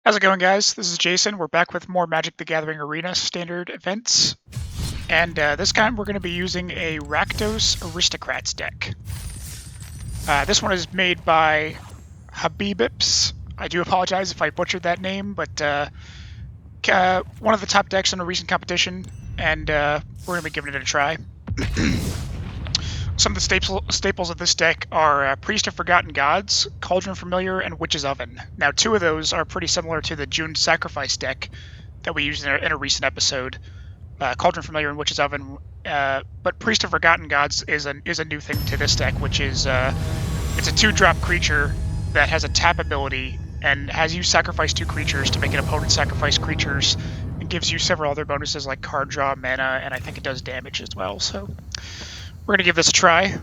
How's it going, guys? This is Jason. We're back with more Magic the Gathering Arena standard events. And this time we're going to be using a Rakdos Aristocrats deck. This one is made by Habibips. I do apologize if I butchered that name, but one of the top decks in a recent competition, and we're going to be giving it a try. Some of the staples of this deck are Priest of Forgotten Gods, Cauldron Familiar, and Witch's Oven. Now, two of those are pretty similar to the June Sacrifice deck that we used in a recent episode. Cauldron Familiar and Witch's Oven, but Priest of Forgotten Gods is a new thing to this deck, which is it's a 2-drop creature that has a tap ability and has you sacrifice 2 creatures to make an opponent sacrifice creatures, and gives you several other bonuses like card draw, mana, and I think it does damage as well. So we're going to give this a try.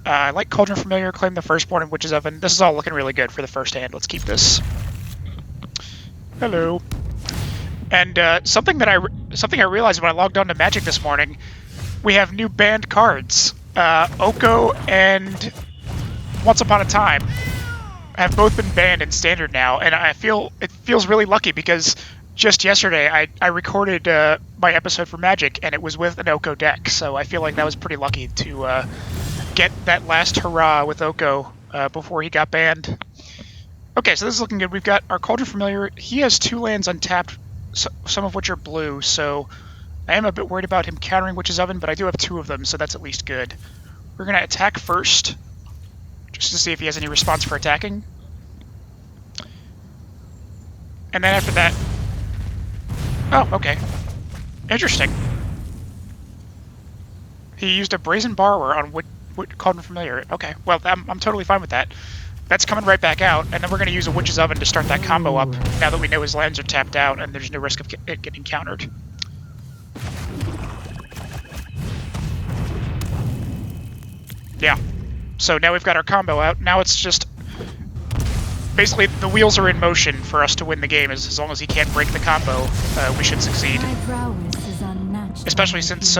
I like Cauldron Familiar, Claim the Firstborn, and Witch's Oven. This is all looking really good for the first hand. Let's keep this. Hello. And something I realized when I logged on to Magic this morning, we have new banned cards. Oko and Once Upon a Time have both been banned in Standard now, and it feels really lucky because just yesterday I recorded my episode for Magic, and it was with an Oko deck, so I feel like that was pretty lucky to get that last hurrah with Oko before he got banned. Okay, so this is looking good. We've got our Cauldron Familiar. He has 2 lands untapped, some of which are blue, so I am a bit worried about him countering Witch's Oven, but I do have 2 of them, so that's at least good. We're going to attack first, just to see if he has any response for attacking. And then after that... Oh, okay. Interesting. He used a Brazen Borrower on Cauldron Familiar. Okay, well, I'm totally fine with that. That's coming right back out, and then we're going to use a Witch's Oven to start that combo up, now that we know his lands are tapped out and there's no risk of it getting countered. Yeah. So now we've got our combo out. Now it's just... Basically, the wheels are in motion for us to win the game. As long as he can't break the combo, we should succeed. Especially since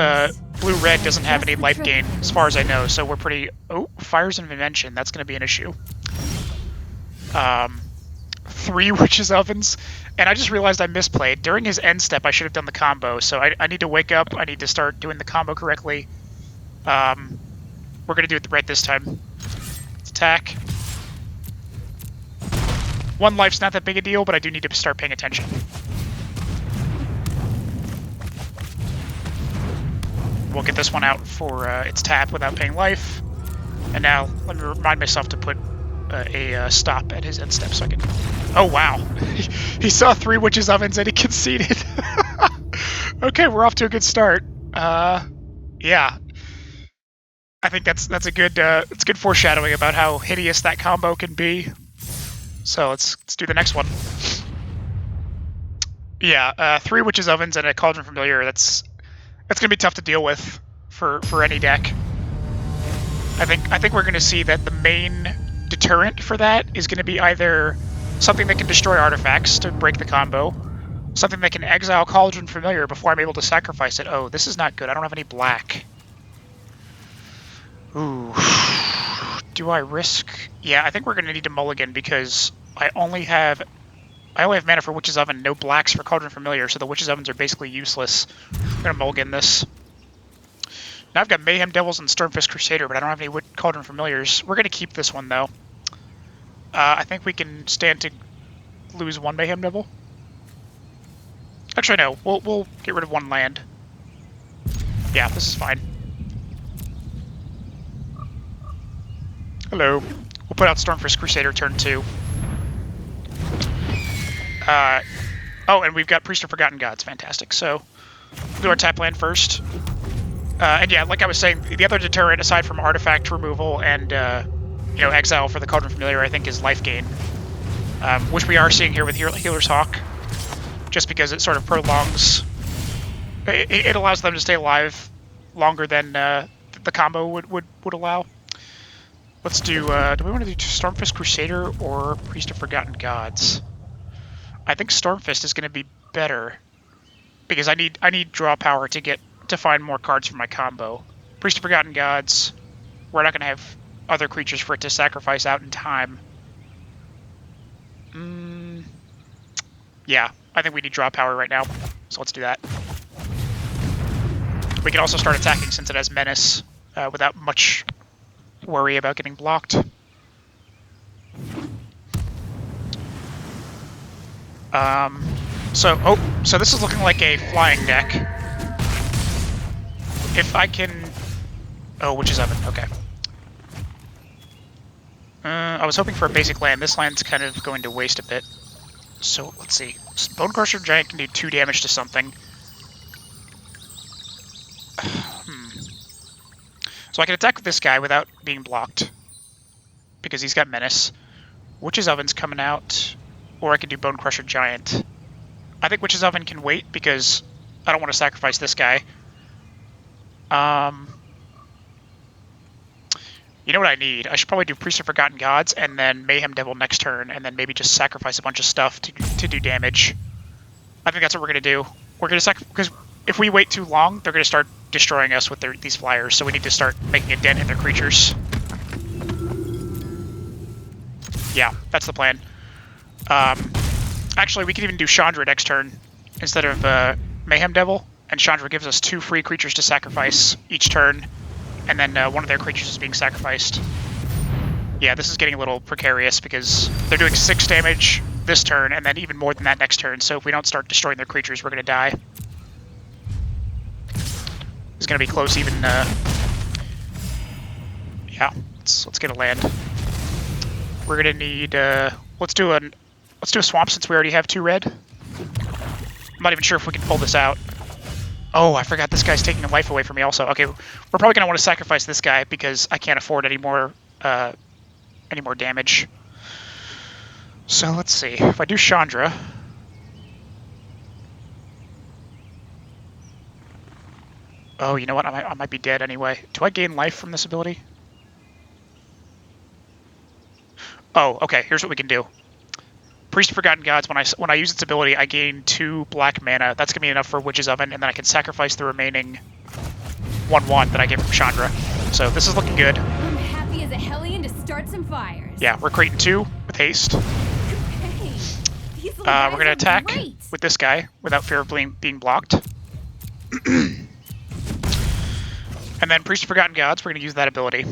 blue-red doesn't have any life gain, as far as I know, so we're pretty... Oh, Fires of Invention. That's going to be an issue. 3 Witch's Ovens. And I just realized I misplayed. During his end step, I should have done the combo, so I need to wake up. I need to start doing the combo correctly. We're going to do it right this time. Let's attack. 1 life's not that big a deal, but I do need to start paying attention. We'll get this one out for its tap without paying life. And now, let me remind myself to put a stop at his end step so I can... Oh, wow. He saw 3 Witch's Ovens and he conceded. Okay, we're off to a good start. Yeah. I think that's a good it's good foreshadowing about how hideous that combo can be. So let's do the next one. Yeah, 3 Witch's Ovens and a Cauldron Familiar. That's gonna be tough to deal with for any deck. I think we're gonna see that the main deterrent for that is gonna be either something that can destroy artifacts to break the combo, something that can exile Cauldron Familiar before I'm able to sacrifice it. Oh, this is not good. I don't have any black. Ooh. Do I risk? Yeah, I think we're going to need to mulligan because I only have mana for Witch's Oven, no blacks for Cauldron Familiar, so the Witch's Ovens are basically useless. I'm going to mulligan this. Now I've got Mayhem Devils and Stormfist Crusader, but I don't have any Cauldron Familiars. We're going to keep this one, though. I think we can stand to lose 1 Mayhem Devil. Actually, no. We'll get rid of 1 land. Yeah, this is fine. Hello. We'll put out Stormfist Crusader turn 2. Oh, and we've got Priest of Forgotten Gods. Fantastic. So, we'll do our tap land first. And yeah, like I was saying, the other deterrent, aside from artifact removal and, exile for the Cauldron Familiar, I think is life gain. Which we are seeing here with Healer's Hawk. Just because it sort of prolongs... It allows them to stay alive longer than the combo would allow. Let's do we want to do Stormfist Crusader or Priest of Forgotten Gods? I think Stormfist is going to be better because I need draw power to find more cards for my combo. Priest of Forgotten Gods, we're not going to have other creatures for it to sacrifice out in time. Yeah, I think we need draw power right now, so let's do that. We can also start attacking since it has Menace without much worry about getting blocked. So this is looking like a flying deck. If I can... Oh, Witch's Oven, okay. I was hoping for a basic land. This land's kind of going to waste a bit. So, let's see. Bone Crusher Giant can do 2 damage to something. So I can attack this guy without being blocked, because he's got Menace. Witch's Oven's coming out, or I can do Bone Crusher Giant. I think Witch's Oven can wait, because I don't want to sacrifice this guy. You know what I need? I should probably do Priest of Forgotten Gods, and then Mayhem Devil next turn, and then maybe just sacrifice a bunch of stuff to do damage. I think that's what we're going to do. We're going to sacrifice, because if we wait too long, they're going to start destroying us with these flyers, so we need to start making a dent in their creatures. Yeah, that's the plan. Actually, we could even do Chandra next turn instead of Mayhem Devil, and Chandra gives us 2 free creatures to sacrifice each turn, and then one of their creatures is being sacrificed. Yeah, this is getting a little precarious because they're doing 6 damage this turn, and then even more than that next turn, so if we don't start destroying their creatures, we're going to die. It's going to be close even... Yeah, let's get a land. We're going to need... Let's do a swamp since we already have 2 red. I'm not even sure if we can pull this out. Oh, I forgot this guy's taking a life away from me also. Okay, we're probably going to want to sacrifice this guy because I can't afford any more damage. So let's see. If I do Chandra... Oh, you know what? I might be dead anyway. Do I gain life from this ability? Oh, okay. Here's what we can do. Priest of Forgotten Gods, when I use its ability, I gain 2 black mana. That's going to be enough for Witch's Oven, and then I can sacrifice the remaining 1/1 that I get from Chandra. So this is looking good. I'm happy as a hellion to start some fires. Yeah, we're creating 2 with haste. Hey, we're going to attack with this guy without fear of being blocked. And then Priest of Forgotten Gods, we're going to use that ability.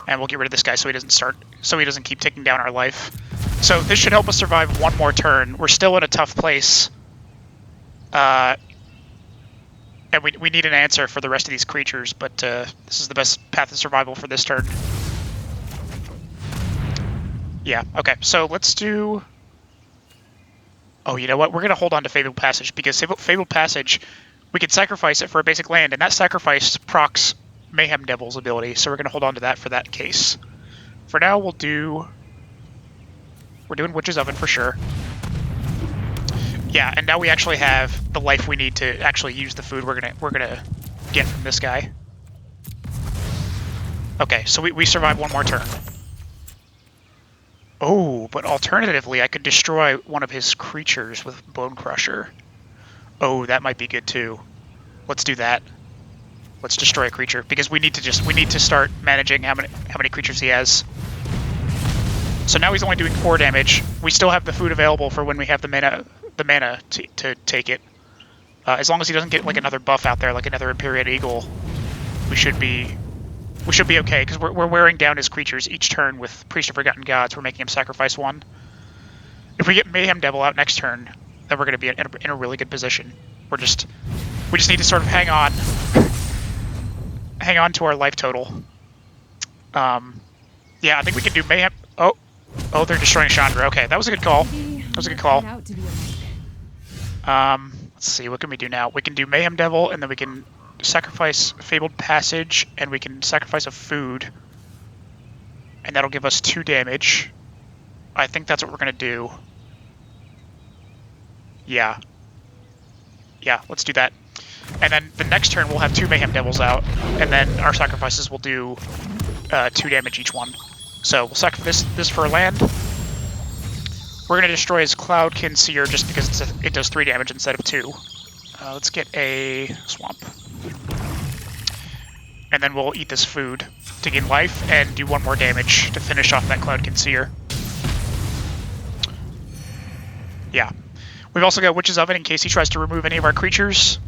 And we'll get rid of this guy so he doesn't keep taking down our life. So this should help us survive 1 more turn. We're still in a tough place. And we need an answer for the rest of these creatures, but this is the best path of survival for this turn. Yeah, okay, so let's do... Oh, you know what? We're going to hold on to Fabled Passage, because Fabled Passage, we can sacrifice it for a basic land, and that sacrifice procs Mayhem Devil's ability, so we're going to hold on to that for that case. For now, we're doing Witch's Oven for sure. Yeah, and now we actually have the life we need to actually use the food we're gonna get from this guy. Okay, so we survive 1 more turn. Oh, but alternatively, I could destroy one of his creatures with Bone Crusher. Oh, that might be good too. Let's do that. Let's destroy a creature because we need to start managing how many creatures he has. So now he's only doing 4 damage. We still have the food available for when we have the mana to take it. As long as he doesn't get like another buff out there, like another Imperial Eagle, we should be okay because we're wearing down his creatures each turn with Priest of Forgotten Gods. We're making him sacrifice 1. If we get Mayhem Devil out next turn, then we're going to be in a really good position. We just need to sort of hang on to our life total. Yeah, I think we can do Mayhem. Oh, they're destroying Chandra. Okay, that was a good call. That was a good call. Let's see, what can we do now? We can do Mayhem Devil, and then we can sacrifice Fabled Passage, and we can sacrifice a food. And that'll give us 2 damage. I think that's what we're going to do. Yeah. Yeah, let's do that. And then the next turn we'll have 2 Mayhem Devils out, and then our sacrifices will do 2 damage each one. So we'll sacrifice this for a land. We're going to destroy his Cloudkin Seer just because it does 3 damage instead of 2. Let's get a swamp. And then we'll eat this food to gain life and do 1 more damage to finish off that Cloudkin Seer. Yeah. We've also got Witch's Oven in case he tries to remove any of our creatures.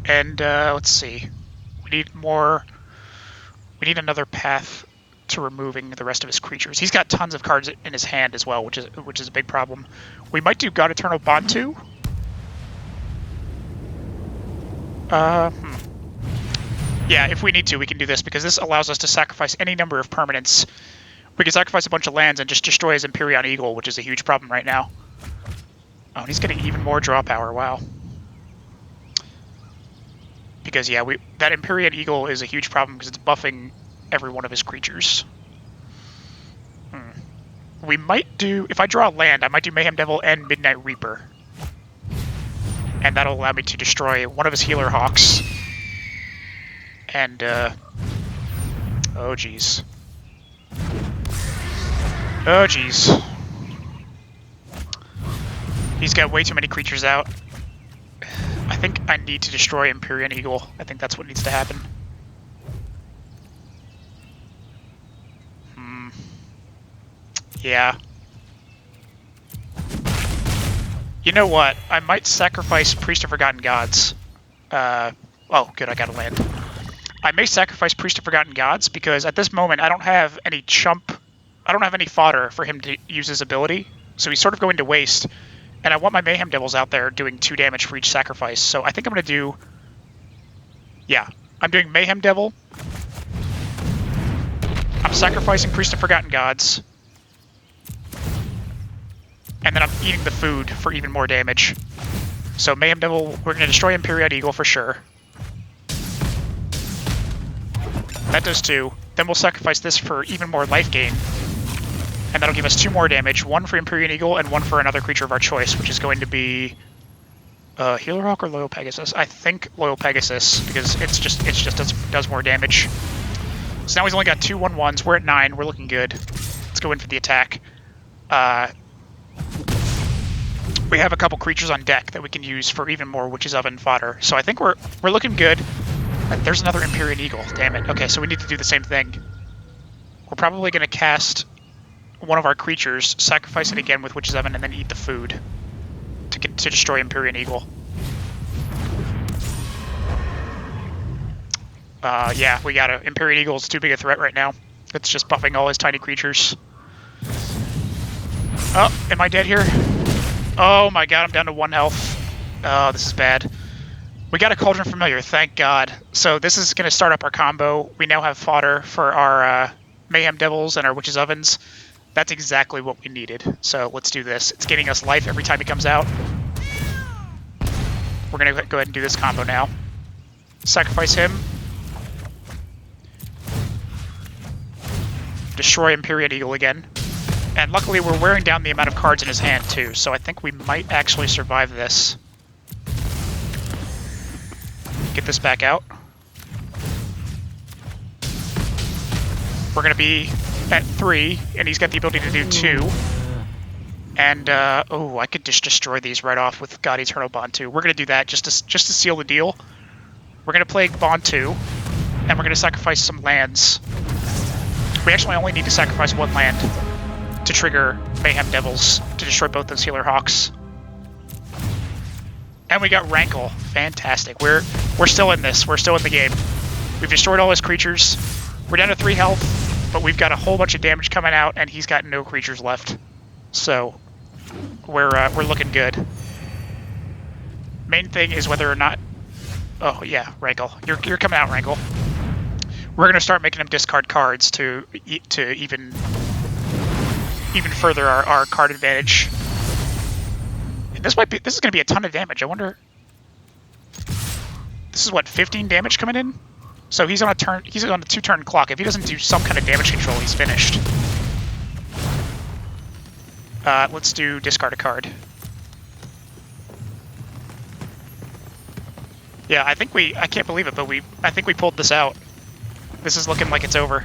And let's see. We need more. We need another path to removing the rest of his creatures. He's got tons of cards in his hand as well, which is a big problem. We might do God Eternal Bantu. Yeah, if we need to, we can do this, because this allows us to sacrifice any number of permanents. We can sacrifice a bunch of lands and just destroy his Empyrean Eagle, which is a huge problem right now. Oh, and he's getting even more draw power, wow. Because, yeah, that Empyrean Eagle is a huge problem because it's buffing every one of his creatures. We might do, if I draw a land, I might do Mayhem Devil and Midnight Reaper. And that'll allow me to destroy one of his Healer Hawks. And, oh jeez. Oh jeez. He's got way too many creatures out. I think I need to destroy Empyrean Eagle. I think that's what needs to happen. Yeah. You know what? I might sacrifice Priest of Forgotten Gods. Oh, good, I got a land. I may sacrifice Priest of Forgotten Gods because at this moment I don't have any I don't have any fodder for him to use his ability, so he's sort of going to waste. And I want my Mayhem Devils out there doing 2 damage for each sacrifice, so I think I'm going to do... Yeah, I'm doing Mayhem Devil. I'm sacrificing Priest of Forgotten Gods. And then I'm eating the food for even more damage. So Mayhem Devil, we're going to destroy Empyrean Eagle for sure. That does 2. Then we'll sacrifice this for even more life gain. And that'll give us 2 more damage, 1 for Empyrean Eagle and 1 for another creature of our choice, which is going to be Healer Hawk or Loyal Pegasus. I think Loyal Pegasus, because it's just does more damage. So now he's only got 2 1/1s. We're at 9. We're looking good. Let's go in for the attack. We have a couple creatures on deck that we can use for even more Witch's Oven fodder. So I think we're looking good. There's another Empyrean Eagle. Damn it. Okay, so we need to do the same thing. We're probably going to cast one of our creatures, sacrifice it again with Witch's Oven, and then eat the food to destroy Empyrean Eagle. Yeah, we got Empyrean Eagle is too big a threat right now. It's just buffing all his tiny creatures. Oh, am I dead here? Oh my god, I'm down to 1 health. Oh, this is bad. We got a Cauldron Familiar, thank god. So this is going to start up our combo. We now have fodder for our Mayhem Devils and our Witch's Ovens. That's exactly what we needed. So let's do this. It's gaining us life every time he comes out. We're going to go ahead and do this combo now. Sacrifice him. Destroy Empyrean Eagle again. And luckily we're wearing down the amount of cards in his hand too, so I think we might actually survive this. Get this back out. We're going to be at 3, and he's got the ability to do 2. And, oh, I could just destroy these right off with God Eternal Bantu. We're going to do that just to seal the deal. We're going to play Bantu, and we're going to sacrifice some lands. We actually only need to sacrifice 1 land to trigger Mayhem Devils to destroy both those Healer Hawks. And we got Rankle. Fantastic. We're still in this. We're still in the game. We've destroyed all his creatures. We're down to 3 health, but we've got a whole bunch of damage coming out, and he's got no creatures left. So we're looking good. Main thing is whether or not... Oh yeah, Rankle. You're coming out, Rankle. We're gonna start making him discard cards to even further our card advantage. And this is gonna be a ton of damage. I wonder. This is what, 15 damage coming in? So he's on a 2-turn clock. If he doesn't do some kind of damage control, he's finished. Let's do discard a card. Yeah, I can't believe it, but I think we pulled this out. This is looking like it's over.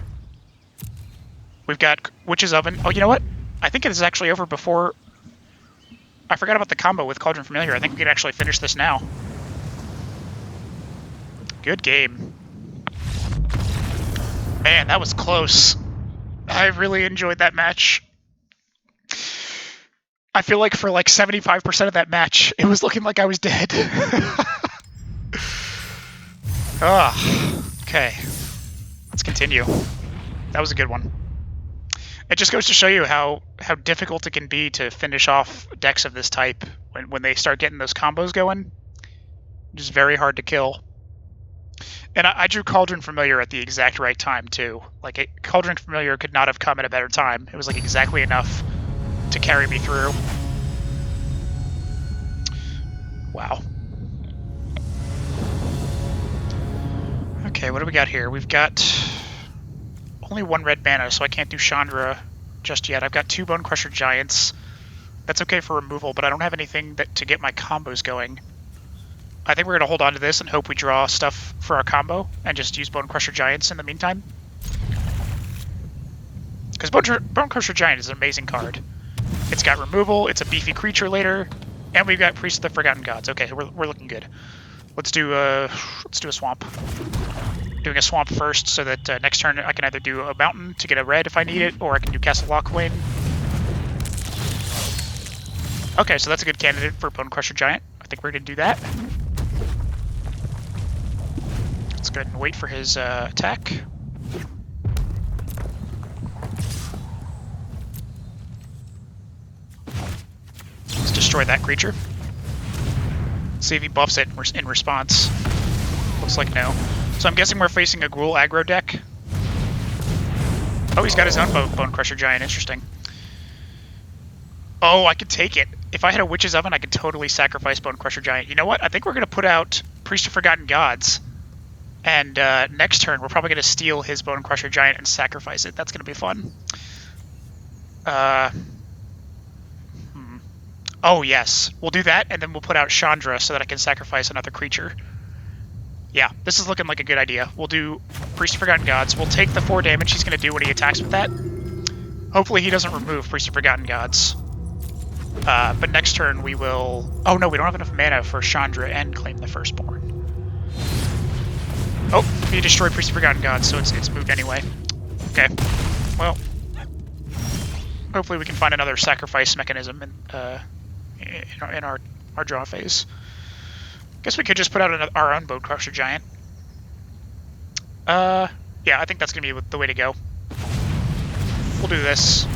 We've got Witch's Oven. Oh, you know what? I think it is actually over before... I forgot about the combo with Cauldron Familiar. I think we could actually finish this now. Good game. Man, that was close. I really enjoyed that match. I feel like for like 75% of that match, it was looking like I was dead. Okay. Let's continue. That was a good one. It just goes to show you how difficult it can be to finish off decks of this type when they start getting those combos going. Just very hard to kill. And I drew Cauldron Familiar at the exact right time, too. Like, Cauldron Familiar could not have come at a better time. It was, like, exactly enough to carry me through. Wow. Okay, what do we got here? We've got only one red mana, so I can't do Chandra just yet. I've got 2 Bone Crusher Giants. That's okay for removal, but I don't have anything to get my combos going. I think we're going to hold on to this and hope we draw stuff for our combo and just use Bone Crusher Giants in the meantime. Because Bone Crusher Giant is an amazing card. It's got removal, it's a beefy creature later, and we've got Priest of the Forgotten Gods. Okay, we're looking good. Let's do a swamp. Doing a swamp first so that next turn I can either do a mountain to get a red if I need it, or I can do Castle Lockwing. Okay, so that's a good candidate for Bone Crusher Giant. I think we're going to do that. Let's go ahead and wait for his attack. Let's destroy that creature. See if he buffs it in response. Looks like no. So I'm guessing we're facing a Gruul aggro deck. Oh, he's got his own Bone Crusher Giant. Interesting. Oh, I could take it. If I had a Witch's Oven, I could totally sacrifice Bone Crusher Giant. You know what? I think we're going to put out Priest of Forgotten Gods. And next turn, we're probably going to steal his Bone Crusher Giant and sacrifice it. That's going to be fun. Oh, yes. We'll do that, and then we'll put out Chandra so that I can sacrifice another creature. Yeah, this is looking like a good idea. We'll do Priest of Forgotten Gods. We'll take the 4 damage he's going to do when he attacks with that. Hopefully he doesn't remove Priest of Forgotten Gods. But next turn we will... Oh, no, we don't have enough mana for Chandra and Claim the Firstborn. Oh, he destroyed Priest of Forgotten Gods, so it's moved anyway. Okay, well... Hopefully we can find another sacrifice mechanism in our draw phase. Guess we could just put out our own Bone Crusher Giant. Yeah, I think that's going to be the way to go. We'll do this.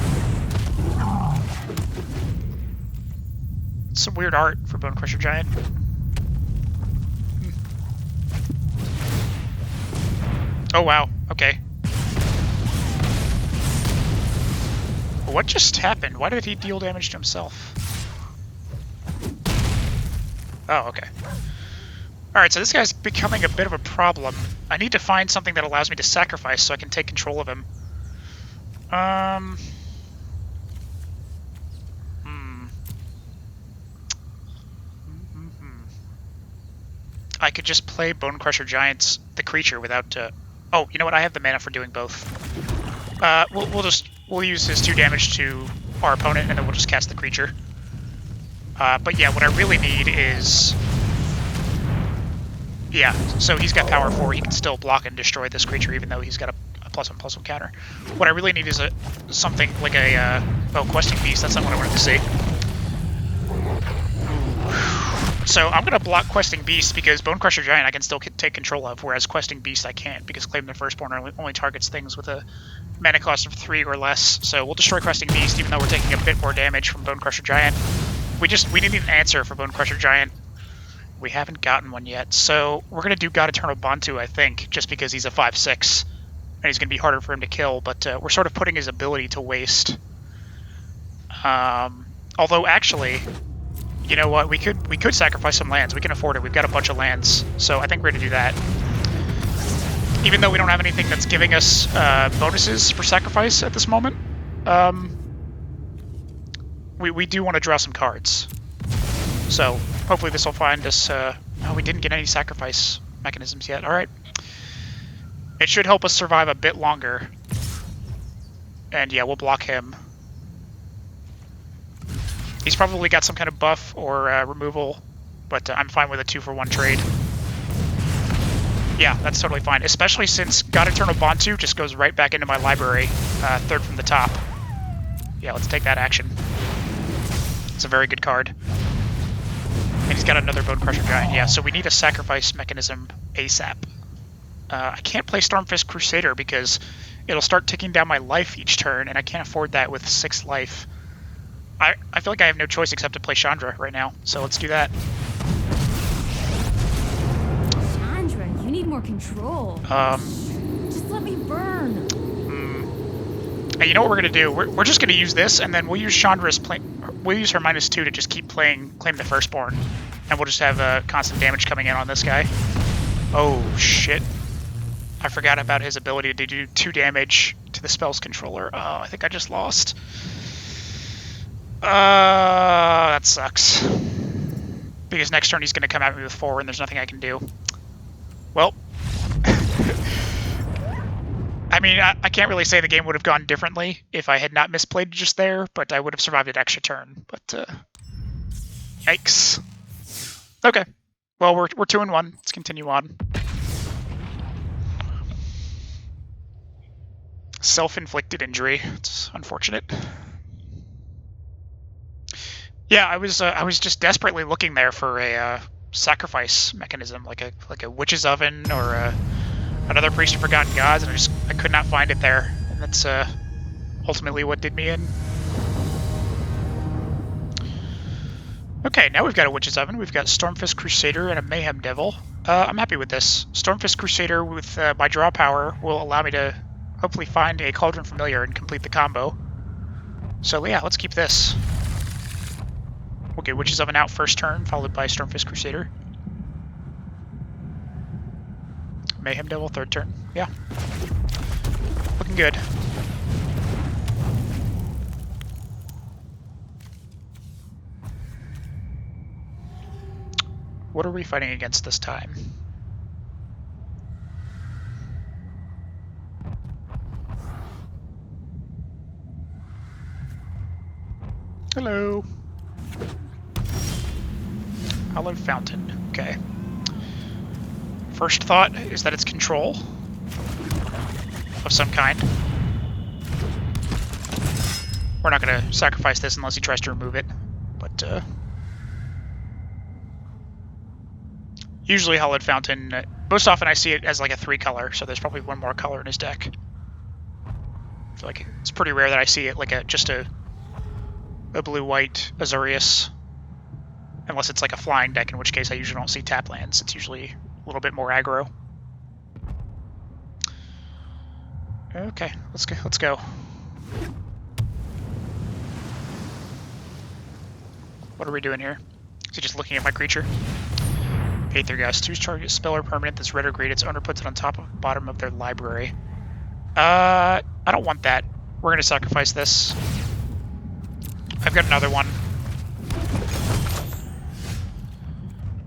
Some weird art for Bone Crusher Giant. Oh, wow. Okay. What just happened? Why did he deal damage to himself? Oh, okay. Alright, so this guy's becoming a bit of a problem. I need to find something that allows me to sacrifice so I can take control of him. I could just play Bone Crusher Giants, the creature, without... Oh, you know what? I have the mana for doing both. We'll use his 2 damage to our opponent, and then we'll just cast the creature. But yeah, what I really need is... Yeah, so he's got power 4. He can still block and destroy this creature, even though he's got a +1/+1 counter. What I really need is something like a... Oh, Questing Beast. That's not what I wanted to say. So I'm going to block Questing Beast because Bone Crusher Giant I can still take control of, whereas Questing Beast I can't because Claim the Firstborn only targets things with a mana cost of 3 or less. So we'll destroy Questing Beast even though we're taking a bit more damage from Bone Crusher Giant. We need an answer for Bone Crusher Giant. We haven't gotten one yet. So we're going to do God Eternal Bantu, I think, just because he's a 5/6 and he's going to be harder for him to kill, but we're sort of putting his ability to waste. Although actually... You know what? We could sacrifice some lands. We can afford it. We've got a bunch of lands, so I think we're going to do that. Even though we don't have anything that's giving us bonuses for sacrifice at this moment, we do want to draw some cards. So hopefully this will find us... Oh, we didn't get any sacrifice mechanisms yet. All right. It should help us survive a bit longer. And yeah, we'll block him. He's probably got some kind of buff or removal, but I'm fine with a 2-for-1 trade. Yeah, that's totally fine. Especially since God Eternal Bantu just goes right back into my library, third from the top. Yeah, let's take that action. It's a very good card. And he's got another Bone Crusher Giant. Yeah, so we need a sacrifice mechanism ASAP. I can't play Stormfist Crusader because it'll start ticking down my life each turn, and I can't afford that with 6 life. I feel like I have no choice except to play Chandra right now, so let's do that. Chandra, you need more control. Just let me burn. You know what we're gonna do? We're just gonna use this, and then we'll use Chandra's we'll use her -2 to just keep playing Claim the Firstborn, and we'll just have constant damage coming in on this guy. Oh shit! I forgot about his ability to do 2 damage to the spell's controller. Oh, I think I just lost. That sucks. Because next turn he's gonna come at me with 4, and there's nothing I can do. Well. I mean, I can't really say the game would have gone differently if I had not misplayed just there, but I would have survived an extra turn. But, yikes. Okay. Well, we're 2-1. Let's continue on. Self-inflicted injury. It's unfortunate. Yeah, I was just desperately looking there for a sacrifice mechanism, like a witch's oven or another priest of forgotten gods, and I could not find it there, and that's ultimately what did me in. Okay, now we've got a witch's oven. We've got Stormfist Crusader and a Mayhem Devil. I'm happy with this. Stormfist Crusader with my draw power will allow me to hopefully find a Cauldron Familiar and complete the combo. So yeah, let's keep this. We'll get Witch's Oven out first turn, followed by Stormfist Crusader. Mayhem Devil third turn. Yeah. Looking good. What are we fighting against this time? Hello. Hallowed Fountain. Okay. First thought is that it's control of some kind. We're not going to sacrifice this unless he tries to remove it, but usually Hallowed Fountain, most often I see it as like a 3-color, so there's probably 1 more color in his deck. I feel like it's pretty rare that I see it like just a blue-white Azorius, unless it's like a flying deck, in which case I usually don't see tap lands. It's usually a little bit more aggro. Okay, let's go. What are we doing here? Is he just looking at my creature? Aether Gust. Choose target spell or permanent that's red or green. Its owner puts it on top of bottom of their library. I don't want that. We're gonna sacrifice this. I've got another one.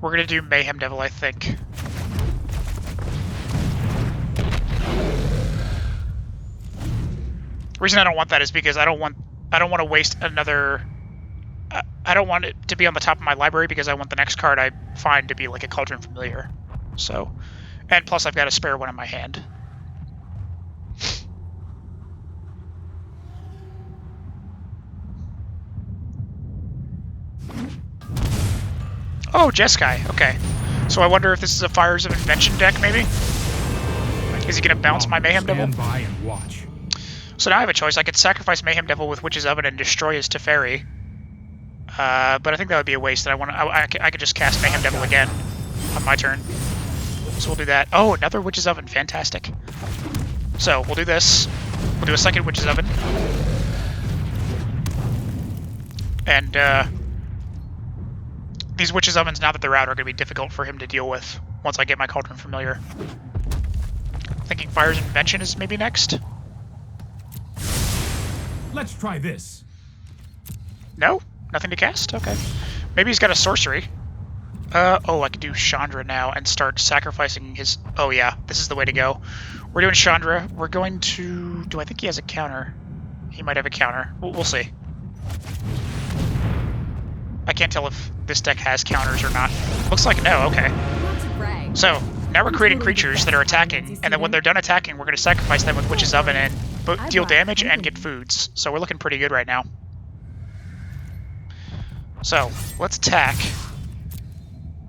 We're gonna do Mayhem Devil, I think. The reason I don't want that is because I don't want to waste another. I don't want it to be on the top of my library because I want the next card I find to be like a Cauldron Familiar. So, and plus I've got a spare one in my hand. Oh, Jeskai. Okay. So I wonder if this is a Fires of Invention deck, maybe? Is he going to bounce my Mayhem Devil? By and watch. So now I have a choice. I could sacrifice Mayhem Devil with Witch's Oven and destroy his Teferi. But I think that would be a waste. And I could just cast Mayhem Devil again on my turn. So we'll do that. Oh, another Witch's Oven. Fantastic. So we'll do this. We'll do a second Witch's Oven. And these Witch's Ovens, now that they're out, are going to be difficult for him to deal with once I get my Cauldron Familiar. Thinking Fire's Invention is maybe next? Let's try this. No? Nothing to cast? Okay. Maybe he's got a sorcery. Oh, I could do Chandra now and start sacrificing his... Oh yeah, this is the way to go. We're doing Chandra. We're going to... Do I think he has a counter? He might have a counter. We'll see. I can't tell if this deck has counters or not. Looks like no, okay. Not to brag. So, Now we're creating Totally creatures get that are that, attacking, Nancy and then when Steven. they're done attacking, we're going to sacrifice them with Witch's Oven and deal brought damage and company. get foods. So we're looking pretty good right now. So, let's attack.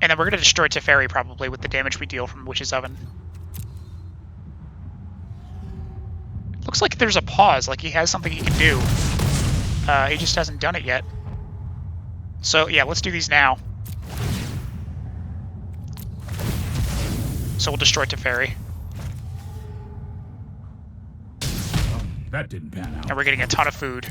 And then we're going to destroy Teferi probably with the damage we deal from Witch's Oven. Looks like there's a pause, like he has something he can do. He just hasn't done it yet. So yeah, let's do these now. So we'll destroy Teferi. Well, that didn't pan out. And we're getting a ton of food.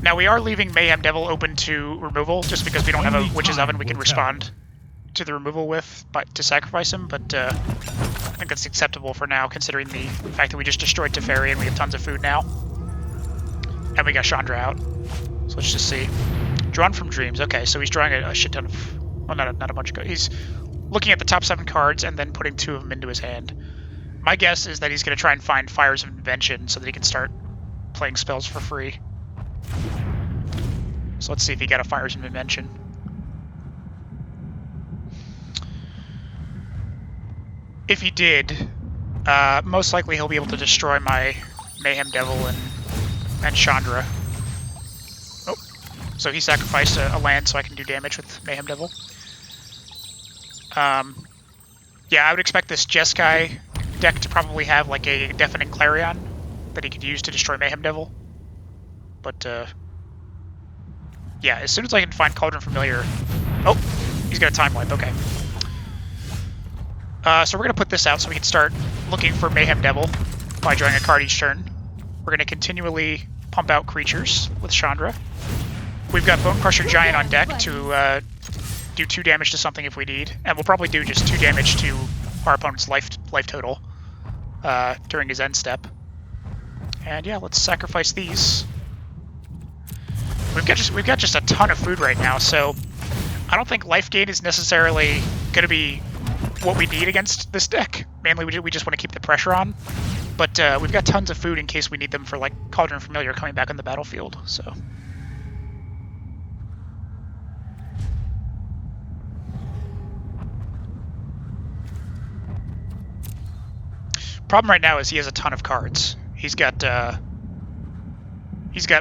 Now we are leaving Mayhem Devil open to removal, just because we don't have a Witch's Oven we can respond to the removal with, to sacrifice him, but I think that's acceptable for now, considering the fact that we just destroyed Teferi and we have tons of food now. And we got Chandra out. So let's just see. Drawn from Dreams. Okay, so he's drawing a shit ton of... Well, not a bunch of cards. He's looking at the top 7 cards and then putting 2 of them into his hand. My guess is that he's going to try and find Fires of Invention so that he can start playing spells for free. So let's see if he got a Fires of Invention. If he did, most likely he'll be able to destroy my Mayhem Devil and Chandra. Oh, so he sacrificed a land so I can do damage with Mayhem Devil. Yeah, I would expect this Jeskai deck to probably have like a Deafening Clarion that he could use to destroy Mayhem Devil. But, yeah, as soon as I can find Cauldron Familiar... Oh, he's got a Time Wipe, okay. So we're going to put this out so we can start looking for Mayhem Devil by drawing a card each turn. We're going to continually pump out creatures with Chandra. We've got Bone Crusher Giant on deck to do 2 damage to something if we need, and we'll probably do just 2 damage to our opponent's life total during his end step. And yeah, let's sacrifice these. We've got just a ton of food right now, so I don't think life gain is necessarily going to be what we need against this deck. Mainly, we just want to keep the pressure on. But we've got tons of food in case we need them for, like, Cauldron Familiar coming back on the battlefield, so... Problem right now is he has a ton of cards. He's got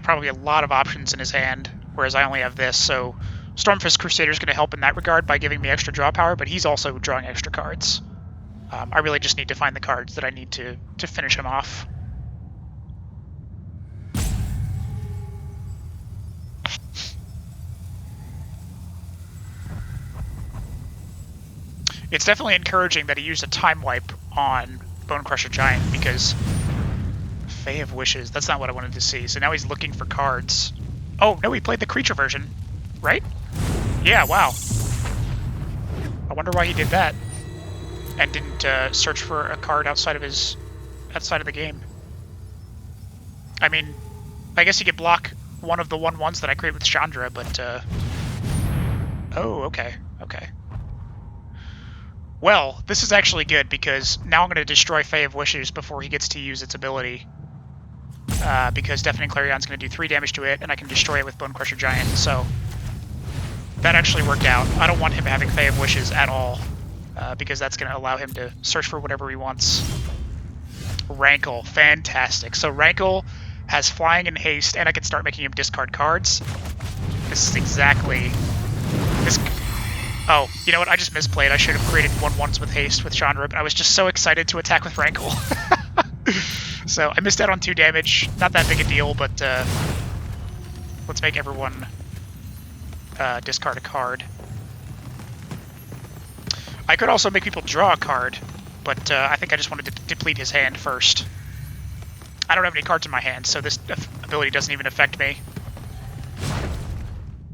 probably a lot of options in his hand, whereas I only have this, so Stormfist Crusader is going to help in that regard by giving me extra draw power, but he's also drawing extra cards. I really just need to find the cards that I need to finish him off. It's definitely encouraging that he used a Time Wipe on Bone Crusher Giant, because Fae of Wishes, that's not what I wanted to see. So now he's looking for cards. Oh, no, he played the creature version, right? Yeah, wow. I wonder why he did that and didn't search for a card outside of the game. I mean, I guess he could block one of the 1/1s that I create with Chandra, but oh, okay. Well, this is actually good, because now I'm going to destroy Fae of Wishes before he gets to use its ability. Because Deafening Clarion's going to do 3 damage to it, and I can destroy it with Bone Crusher Giant, so... That actually worked out. I don't want him having Fae of Wishes at all, because that's going to allow him to search for whatever he wants. Rankle, fantastic. So Rankle has Flying and Haste, and I can start making him discard cards. This is exactly... Oh, you know what? I just misplayed. I should have created 1/1s with Haste with Chandra, but I was just so excited to attack with Rankle. So I missed out on 2 damage. Not that big a deal, but let's make everyone discard a card. I could also make people draw a card, but I think I just wanted to deplete his hand first. I don't have any cards in my hand, so this ability doesn't even affect me.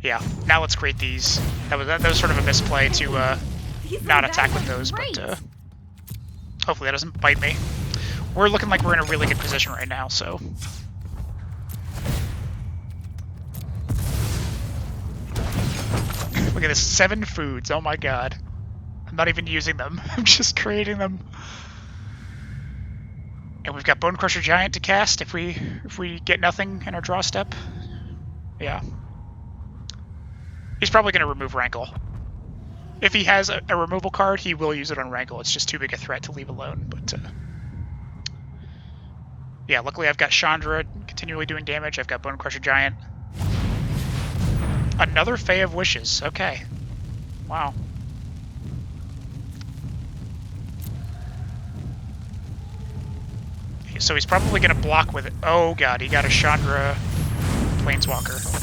Yeah, now let's create these. That was sort of a misplay to not attack with those, but hopefully that doesn't bite me. We're looking like we're in a really good position right now, so... Look at this, 7 foods, oh my god. I'm not even using them, I'm just creating them. And we've got Bone Crusher Giant to cast if we get nothing in our draw step. Yeah. He's probably going to remove Rankle. If he has a removal card, he will use it on Rankle. It's just too big a threat to leave alone. But yeah, luckily I've got Chandra continually doing damage. I've got Bone Crusher Giant. Another Fae of Wishes. Okay. Wow. So he's probably going to block with it. Oh god, he got a Chandra Planeswalker.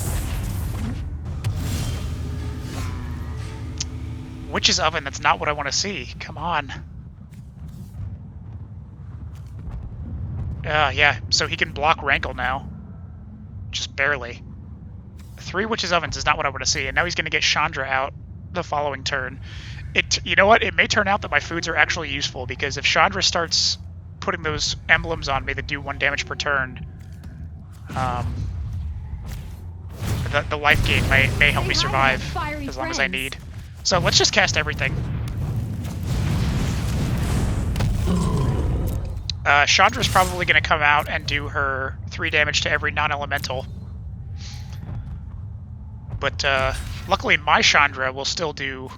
Witch's Oven, that's not what I want to see. Come on. Yeah, so he can block Rankle now. Just barely. 3 Witch's Ovens is not what I want to see, and now he's going to get Chandra out the following turn. You know what? It may turn out that my foods are actually useful, because if Chandra starts putting those emblems on me that do 1 damage per turn, the life gain may help me survive as long as I need. So let's just cast everything. Chandra's probably going to come out and do her 3 damage to every non-elemental. But luckily my Chandra will still do...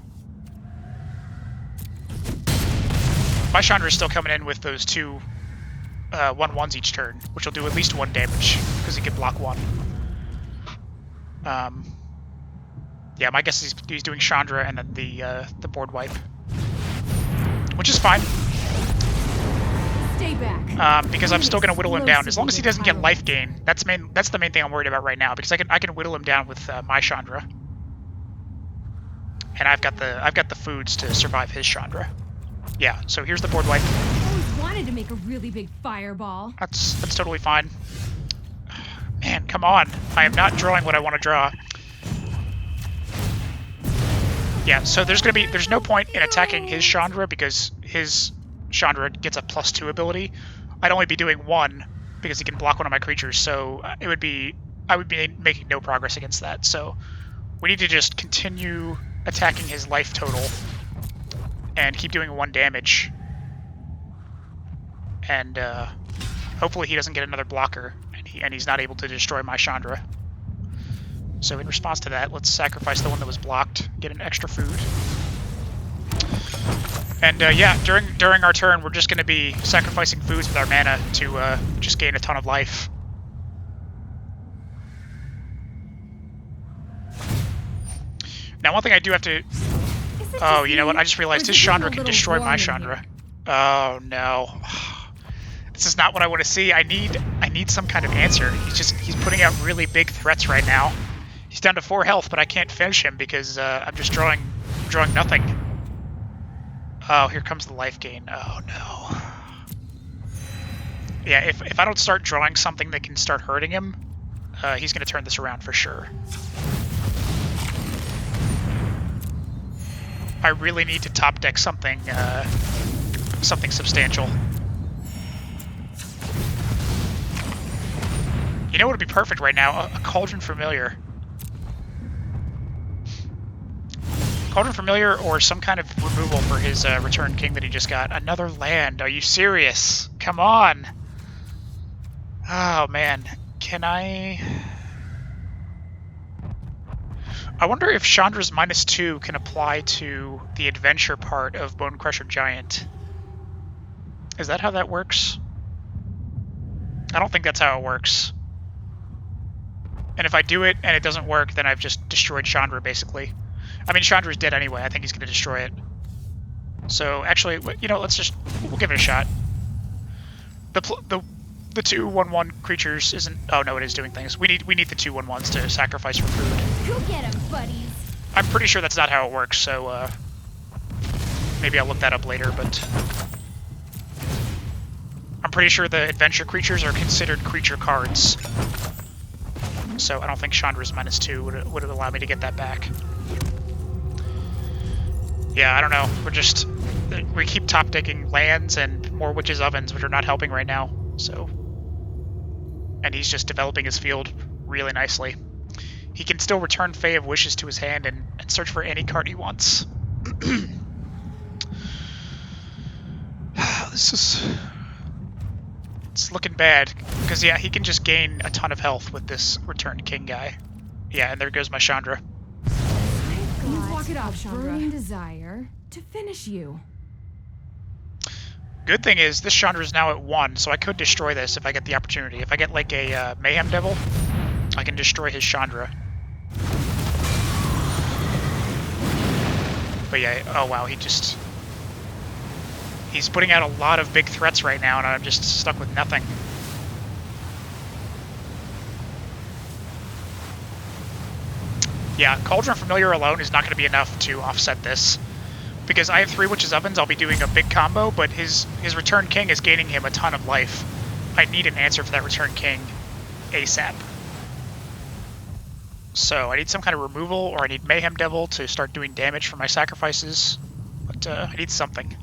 My Chandra is still coming in with those 2 1/1s each turn, which will do at least 1 damage, because he can block 1. Yeah, my guess is he's doing Chandra and then the board wipe. Which is fine. Stay back. Because I'm still going to whittle him down. As long as he doesn't get life gain, that's the main thing I'm worried about right now, because I can whittle him down with my Chandra. And I've got the foods to survive his Chandra. Yeah, so here's the board wipe. I always wanted to make a really big fireball. That's totally fine. Man, come on. I am not drawing what I want to draw. Yeah, so there's no point in attacking his Chandra, because his Chandra gets a +2 ability. I'd only be doing 1 because he can block one of my creatures, so I would be making no progress against that. So we need to just continue attacking his life total and keep doing 1 damage. And hopefully he doesn't get another blocker, and he's not able to destroy my Chandra. So in response to that, let's sacrifice the one that was blocked, get an extra food. And yeah, during our turn, we're just going to be sacrificing foods with our mana to just gain a ton of life. Now, one thing I do have to... Oh, you know what? I just realized his Chandra can destroy my Chandra. Oh, no. This is not what I want to see. I need some kind of answer. He's putting out really big threats right now. He's down to 4 health, but I can't finish him because I'm just drawing nothing. Oh, here comes the life gain. Oh, no. Yeah, if I don't start drawing something that can start hurting him, he's going to turn this around for sure. I really need to top deck something substantial. You know what would be perfect right now? A Cauldron Familiar. Cauldron Familiar or some kind of removal for his Return King that he just got. Another land. Are you serious? Come on. Oh, man. Can I... I wonder if Chandra's -2 can apply to the adventure part of Bone Crusher Giant. Is that how that works? I don't think that's how it works. And if I do it and it doesn't work, then I've just destroyed Chandra, basically. I mean, Chandra's dead anyway. I think he's going to destroy it. So, actually, you know, we'll give it a shot. The 2 1/1 creatures isn't... Oh, no, it is doing things. We need the 2 1/1s to sacrifice for food. Go get him, buddies. I'm pretty sure that's not how it works, so maybe I'll look that up later, but... I'm pretty sure the adventure creatures are considered creature cards. So I don't think Chandra's -2 would allow me to get that back. Yeah, I don't know. We keep top decking lands and more Witch's Ovens, which are not helping right now. So, and he's just developing his field really nicely. He can still return Fae of Wishes to his hand and search for any card he wants. It's looking bad, because yeah, he can just gain a ton of health with this Return King guy. Yeah, and there goes my Chandra. Knock it off, Chandra. Burning desire to finish you. Good thing is, this Chandra is now at 1, so I could destroy this if I get the opportunity. If I get, like, a Mayhem Devil, I can destroy his Chandra. But yeah, oh wow, he's putting out a lot of big threats right now, and I'm just stuck with nothing. Yeah, Cauldron Familiar alone is not going to be enough to offset this. Because I have 3 Witch's Ovens, I'll be doing a big combo, but his Return King is gaining him a ton of life. I need an answer for that Return King ASAP. So I need some kind of removal, or I need Mayhem Devil to start doing damage for my sacrifices. But I need something.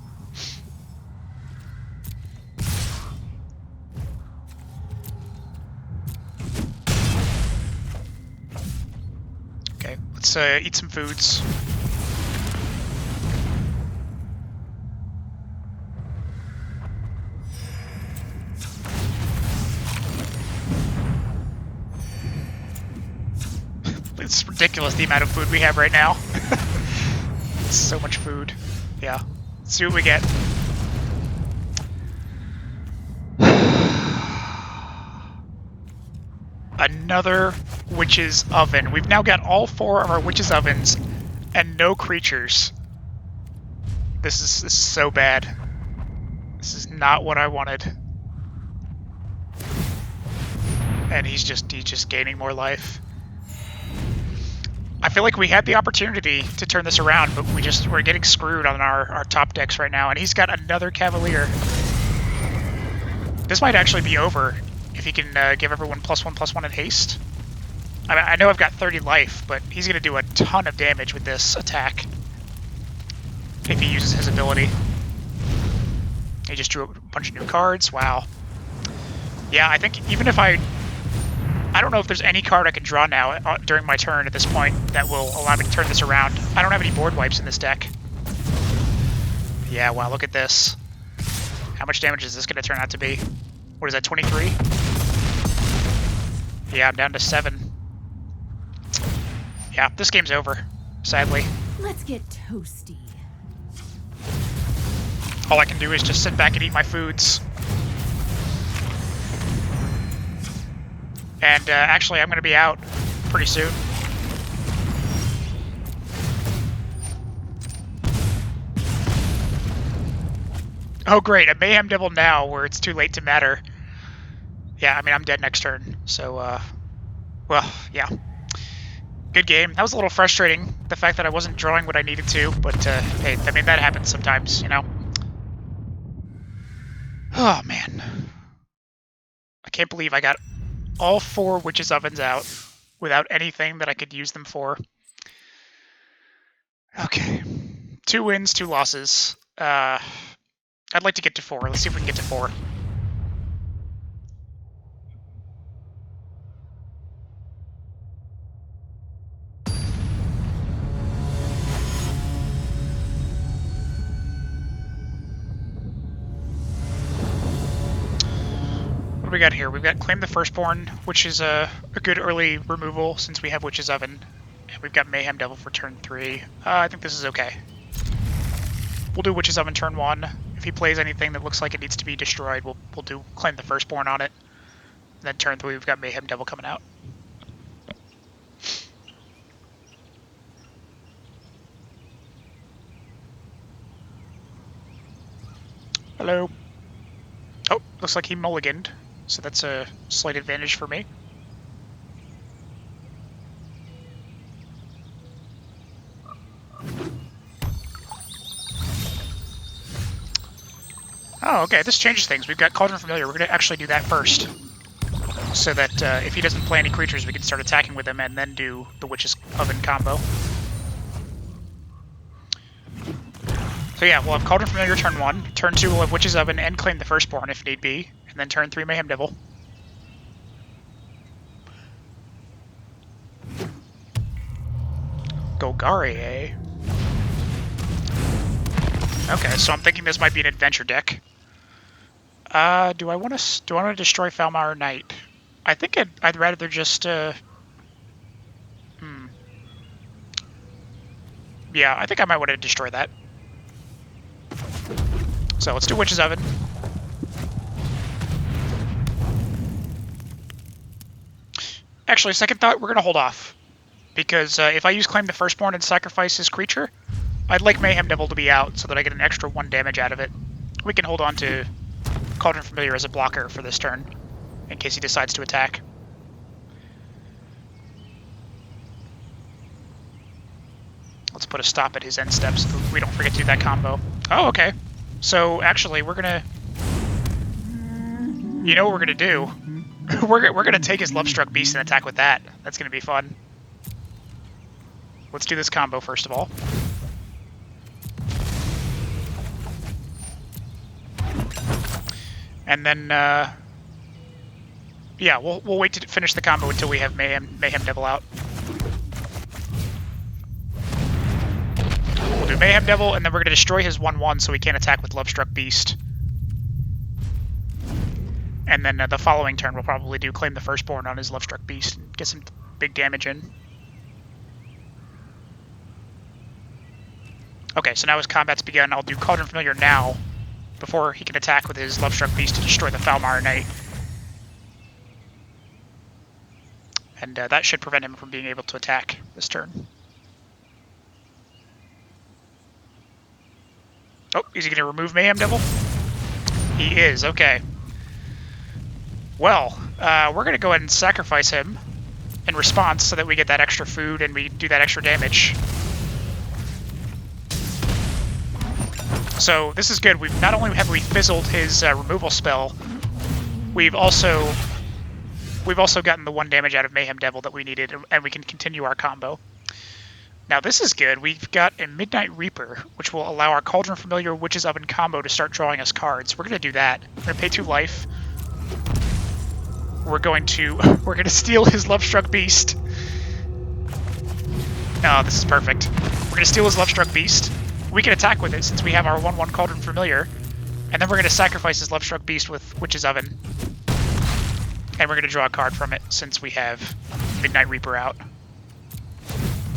Okay, let's eat some foods. It's ridiculous the amount of food we have right now. It's so much food. Yeah. Let's see what we get. Another Witch's Oven. We've now got all 4 of our Witch's Ovens and no creatures. This is so bad. This is not what I wanted. And he's just gaining more life. I feel like we had the opportunity to turn this around, but we're getting screwed on our top decks right now, and he's got another Cavalier. This might actually be over if he can give everyone +1/+1 in haste. I mean, I know I've got 30 life, but he's going to do a ton of damage with this attack if he uses his ability. He just drew a bunch of new cards. Wow. Yeah, I think even if I don't know if there's any card I can draw now during my turn at this point that will allow me to turn this around. I don't have any board wipes in this deck. Yeah, wow, look at this. How much damage is this going to turn out to be? What is that, 23? Yeah, I'm down to 7. Yeah, this game's over, sadly. Let's get toasty. All I can do is just sit back and eat my foods. And actually, I'm going to be out pretty soon. Oh great, a Mayhem Devil now where it's too late to matter. Yeah, I mean, I'm dead next turn. So, well, yeah. Good game. That was a little frustrating, the fact that I wasn't drawing what I needed to, but hey, I mean, that happens sometimes, you know? Oh, man. I can't believe I got all 4 Witch's Ovens out without anything that I could use them for. Okay. 2 wins, 2 losses. I'd like to get to 4. Let's see if we can get to 4. What do we got here? We've got Claim the Firstborn, which is a good early removal since we have Witch's Oven. And we've got Mayhem Devil for turn 3. I think this is okay. We'll do Witch's Oven turn 1. If he plays anything that looks like it needs to be destroyed, we'll do Claim the Firstborn on it. And then turn 3, we've got Mayhem Devil coming out. Hello. Oh, looks like he mulliganed. So that's a slight advantage for me. Oh, okay, this changes things. We've got Cauldron Familiar. We're going to actually do that first. So that if he doesn't play any creatures, we can start attacking with him and then do the Witch's Oven combo. So yeah, we'll have Cauldron Familiar turn 1. Turn 2, we'll have Witch's Oven and Claim the Firstborn if need be. And then turn 3, Mayhem Devil. Golgari, eh? Okay, so I'm thinking this might be an adventure deck. Do I want to destroy Falmar Knight? I think I'd rather just yeah, Yeah, I think I might want to destroy that. So let's do Witch's Oven. Actually, second thought, we're going to hold off. Because if I use Claim the Firstborn and sacrifice his creature, I'd like Mayhem Devil to be out so that I get an extra 1 damage out of it. We can hold on to Cauldron Familiar as a blocker for this turn, in case he decides to attack. Let's put a stop at his end steps so we don't forget to do that combo. Oh, okay. So, actually, we're gonna... You know what we're gonna do? we're gonna take his Lovestruck Beast and attack with that. That's gonna be fun. Let's do this combo first of all. And then, yeah, we'll wait to finish the combo until we have Mayhem Devil out. We'll do Mayhem Devil, and then we're going to destroy his 1/1 so he can't attack with Lovestruck Beast. And then the following turn we'll probably do Claim the Firstborn on his Lovestruck Beast and get some big damage in. Okay, so now his combat's begun. I'll do Cauldron Familiar now, before he can attack with his Lovestruck Beast to destroy the Foulmire Knight. And that should prevent him from being able to attack this turn. Oh, is he going to remove Mayhem Devil? He is, okay. Well, we're going to go ahead and sacrifice him in response so that we get that extra food and we do that extra damage. So this is good. Not only have we fizzled his removal spell, we've also gotten the 1 damage out of Mayhem Devil that we needed, and we can continue our combo. Now this is good. We've got a Midnight Reaper, which will allow our Cauldron Familiar Witch's Oven combo to start drawing us cards. We're going to do that. We're going to pay 2 life. We're going to steal his Lovestruck Beast. Oh, this is perfect. We're going to steal his Lovestruck Beast. We can attack with it since we have our 1/1 Cauldron Familiar. And then we're going to sacrifice his Lovestruck Beast with Witch's Oven. And we're going to draw a card from it since we have Midnight Reaper out.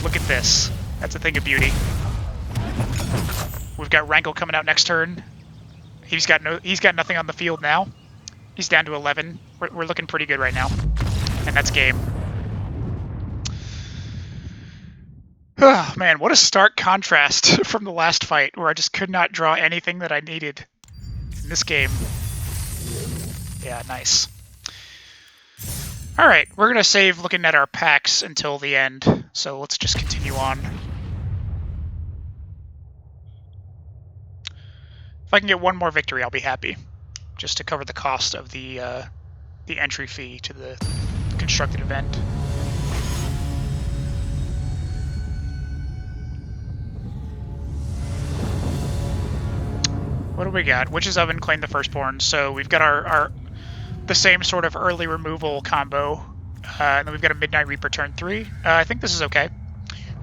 Look at this. That's a thing of beauty. We've got Rankle coming out next turn. He's got nothing on the field now. He's down to 11. We're looking pretty good right now. And that's game. Oh, man, what a stark contrast from the last fight where I just could not draw anything that I needed in this game. Yeah, nice. Alright, we're going to save looking at our packs until the end, so let's just continue on. If I can get one more victory, I'll be happy, just to cover the cost of the entry fee to the constructed event. What do we got? Witch's Oven, Claim the Firstborn. So we've got the same sort of early removal combo. And then we've got a Midnight Reaper turn 3. I think this is okay.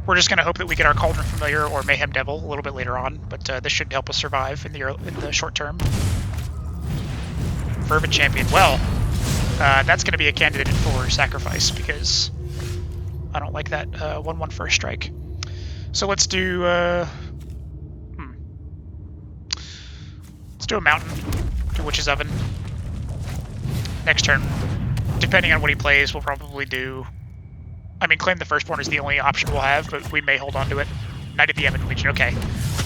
We're just going to hope that we get our Cauldron Familiar or Mayhem Devil a little bit later on, but this should help us survive in the short term. Fervent Champion. Well, that's going to be a candidate for sacrifice because I don't like that 1/1 first strike. So let's do... Let's do a Mountain. Do Witch's Oven. Next turn, depending on what he plays, we'll probably do... I mean, Claim the Firstborn is the only option we'll have, but we may hold on to it. Knight of the Ebon Legion, okay.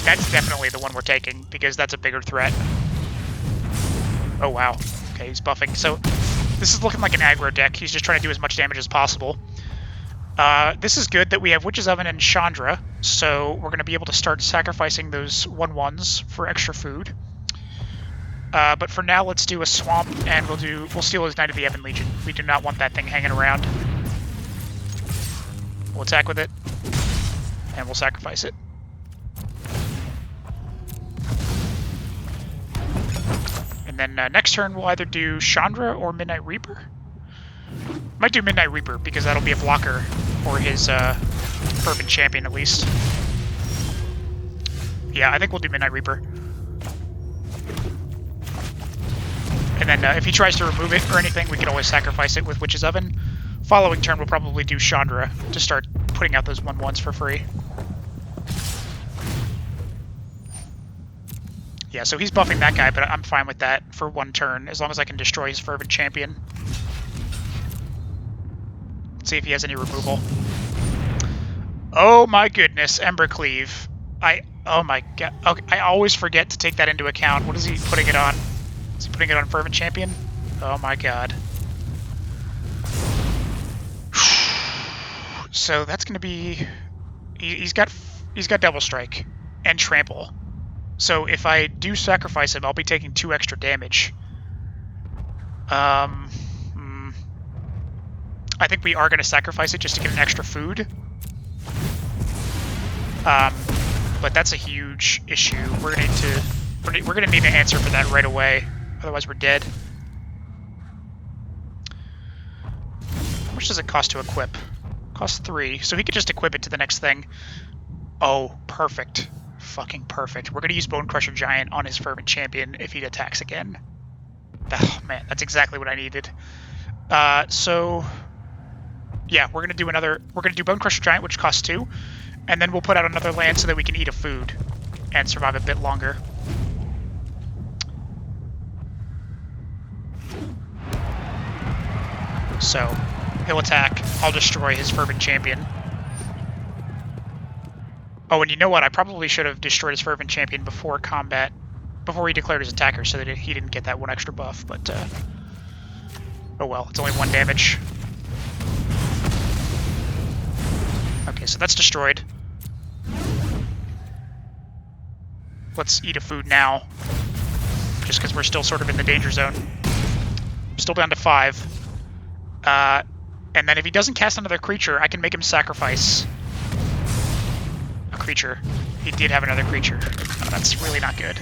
That's definitely the one we're taking, because that's a bigger threat. Oh, wow. Okay, he's buffing. So, this is looking like an aggro deck. He's just trying to do as much damage as possible. This is good that we have Witch's Oven and Chandra, so we're going to be able to start sacrificing those 1/1s for extra food. But for now, let's do a Swamp, and we'll steal his Knight of the Ebon Legion. We do not want that thing hanging around. We'll attack with it, and we'll sacrifice it. And then next turn, we'll either do Chandra or Midnight Reaper. Might do Midnight Reaper, because that'll be a blocker for his Fervent Champion, at least. Yeah, I think we'll do Midnight Reaper. And then if he tries to remove it or anything, we can always sacrifice it with Witch's Oven. Following turn, we'll probably do Chandra to start putting out those 1/1s for free. Yeah, so he's buffing that guy, but I'm fine with that for one turn, as long as I can destroy his Fervent Champion. Let's see if he has any removal. Oh my goodness, Embercleave. Oh my god. Okay, I always forget to take that into account. What is he putting it on? Is he putting it on Fervent Champion? Oh my god. So that's going to be... He's got Double Strike and Trample. So if I do sacrifice him, I'll be taking 2 extra damage. I think we are going to sacrifice it just to get an extra food. But that's a huge issue. We're gonna need an answer for that right away. Otherwise, we're dead. How much does it cost to equip? Costs 3, so he could just equip it to the next thing. Oh, perfect. Fucking perfect. We're gonna use Bone Crusher Giant on his Fervent Champion if he attacks again. Oh man, that's exactly what I needed. So yeah, we're gonna do Bone Crusher Giant, which costs 2. And then we'll put out another land so that we can eat a food and survive a bit longer. So, he'll attack. I'll destroy his Fervent Champion. Oh, and you know what? I probably should have destroyed his Fervent Champion before combat, before he declared his attacker, so that he didn't get that 1 extra buff, but, oh well, it's only 1 damage. Okay, so that's destroyed. Let's eat a food now, just because we're still sort of in the danger zone. Still down to 5. And then if he doesn't cast another creature, I can make him sacrifice a creature. He did have another creature. Oh, that's really not good.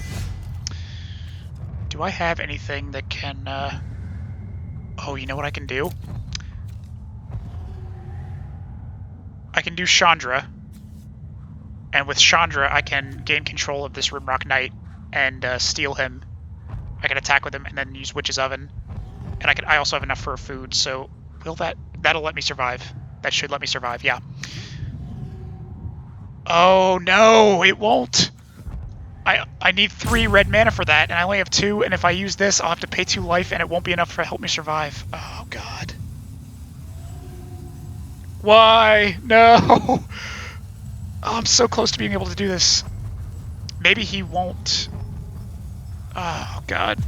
Do I have anything that can... Oh, you know what I can do? I can do Chandra. And with Chandra, I can gain control of this Rimrock Knight and steal him. I can attack with him and then use Witch's Oven. And I also have enough for food, so that'll let me survive. That should let me survive, yeah. Oh no, it won't. I need 3 red mana for that, and I only have 2, and if I use this, I'll have to pay 2 life, and it won't be enough to help me survive. Oh god. Why? No! Oh, I'm so close to being able to do this. Maybe he won't. Oh, God.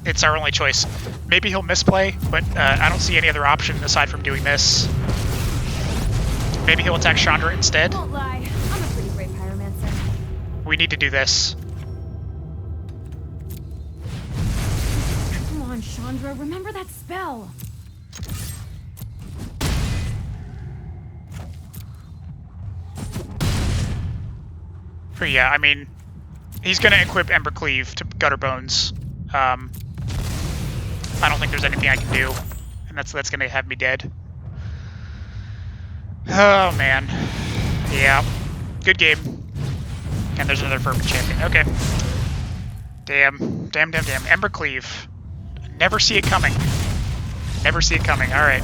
It's our only choice. Maybe he'll misplay, but I don't see any other option aside from doing this. Maybe he'll attack Chandra instead. Won't lie, I'm a pretty great pyromancer. We need to do this. Come on, Chandra, remember that spell. But yeah, I mean, he's gonna equip Embercleave to Gutter Bones. I don't think there's anything I can do, and that's gonna have me dead. Oh man, yeah, good game. And there's another Fervent Champion. Okay, damn, Embercleave. Never see it coming. Never see it coming. All right,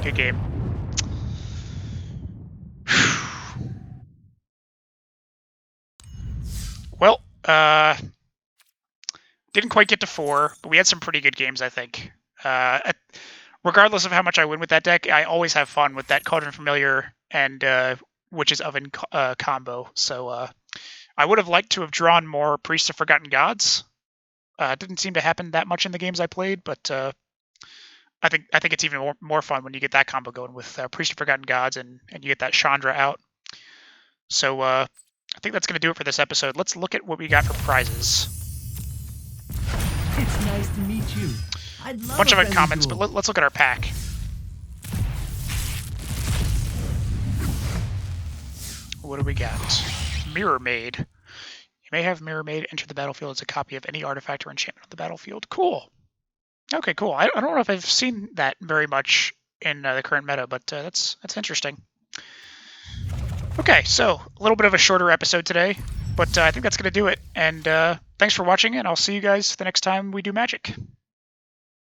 good game. Well, didn't quite get to 4, but we had some pretty good games, I think. Regardless of how much I win with that deck, I always have fun with that Cauldron Familiar and Witch's Oven combo. So I would have liked to have drawn more Priests of Forgotten Gods. Didn't seem to happen that much in the games I played, but I think it's even more fun when you get that combo going with Priest of Forgotten Gods and you get that Chandra out. So I think that's going to do it for this episode. Let's look at what we got for prizes. It's nice to meet you. I'd love Bunch of a friendly comments, duel. but let's look at our pack. What do we got? Mirror Maid. You may have Mirror Maid enter the battlefield as a copy of any artifact or enchantment on the battlefield. Cool. Okay, cool. I don't know if I've seen that very much in the current meta, but that's interesting. Okay, so a little bit of a shorter episode today, but I think that's going to do it. And thanks for watching, and I'll see you guys the next time we do Magic.